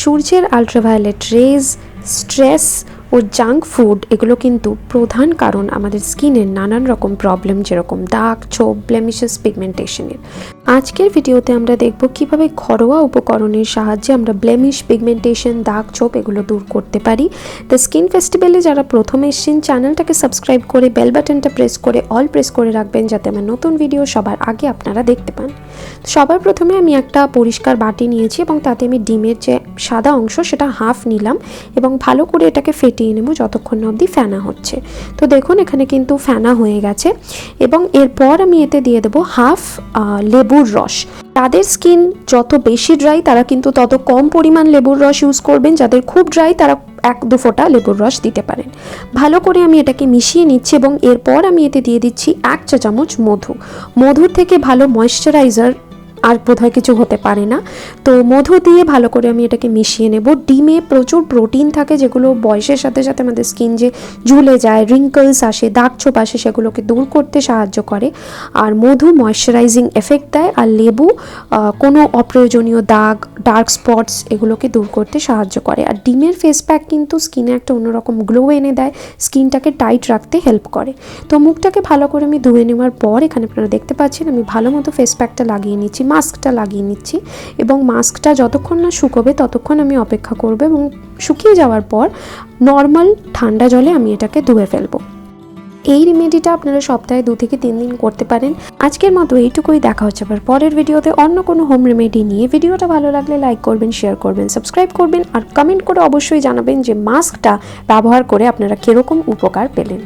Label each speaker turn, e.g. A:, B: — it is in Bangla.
A: সূর্যের আলট্রাভায়োলেট রেজ, স্ট্রেস ও জাঙ্ক ফুড এগুলো কিন্তু প্রধান কারণ আমাদের স্কিনের নানান রকম প্রবলেম, যেরকম দাগ, ছোপ, ব্লেমিশেস, পিগমেন্টেশনের। আজকের ভিডিওতে আমরা দেখব কিভাবে ঘরোয়া উপকরণের সাহায্যে আমরা ব্লেমিশ, পিগমেন্টেশন, দাগ, ছোপ এগুলো দূর করতে পারি। দ্য স্কিন ফেস্টিভ্যালে যারা প্রথম এসেছেন, চ্যানেলটাকে সাবস্ক্রাইব করে বেল বাটনটা প্রেস করে অল প্রেস করে রাখবেন, যাতে আমার নতুন ভিডিও সবার আগে আপনারা দেখতে পান। সবার প্রথমে আমি একটা পরিষ্কার বাটি নিয়েছি এবং তাতে আমি ডিমের যে সাদা অংশ সেটা হাফ নিলাম এবং ভালো করে এটাকে ফেটিয়ে নেব যতক্ষণ না অবধি ফেনা হচ্ছে। তো দেখুন এখানে কিন্তু ফেনা হয়ে গেছে এবং এরপর আমি এতে দিয়ে দেবো হাফ লেবুর রস। তাদের স্কিন যত বেশি ড্রাই তারা কিন্তু তত কম পরিমাণ লেবুর রস ইউজ করবেন, যাদের খুব ড্রাই তারা 1-2 ফোঁটা লেবুর রস দিতে পারেন। ভালো করে আমি এটাকে মিশিয়ে নিচ্ছি এবং এরপর আমি এতে দিয়ে দিচ্ছি 1 চা চামচ মধু। মধুর থেকে ভালো ময়েশ্চারাইজার আর বোধহয় কিছু হতে পারে না। তো মধু দিয়ে ভালো করে আমি এটাকে মিশিয়ে নেব। ডিমে প্রচুর প্রোটিন থাকে, যেগুলো বয়সের সাথে সাথে আমাদের স্কিন যে ঝুলে যায়, রিঙ্কলস আসে, দাগ ছোপ আসে, সেগুলোকে দূর করতে সাহায্য করে। আর মধু ময়েশ্চারাইজিং এফেক্ট দেয়, আর লেবু কোনো অপ্রয়োজনীয় দাগ, ডার্ক স্পটস এগুলোকে দূর করতে সাহায্য করে। আর ডিমের ফেস প্যাক কিন্তু স্কিনে একটা অন্যরকম গ্লো এনে দেয়, স্কিনটাকে টাইট রাখতে হেল্প করে। তো মুখটাকে ভালো করে আমি ধুয়ে নেওয়ার পর এখানে আপনারা দেখতে পাচ্ছেন আমি ভালো মতো ফেস প্যাকটা লাগিয়ে নিচ্ছি, মাস্কটা লাগিয়ে নিচ্ছি এবং মাস্কটা যতক্ষণ না শুকোবে ততক্ষণ আমি অপেক্ষা করব এবং শুকিয়ে যাওয়ার পর নর্মাল ঠান্ডা জলে আমি এটাকে ধুয়ে ফেলবো। এই রেমেডিটা আপনারা সপ্তাহে 2 থেকে 3 দিন করতে পারেন। আজকের মতো এইটুকুই, দেখা হচ্ছে আবার পরের ভিডিওতে অন্য কোনো হোম রেমেডি নিয়ে। ভিডিওটা ভালো লাগলে লাইক করবেন, শেয়ার করবেন, সাবস্ক্রাইব করবেন আর কমেন্ট করে অবশ্যই জানাবেন যে মাস্কটা ব্যবহার করে আপনারা কীরকম উপকার পেলেন।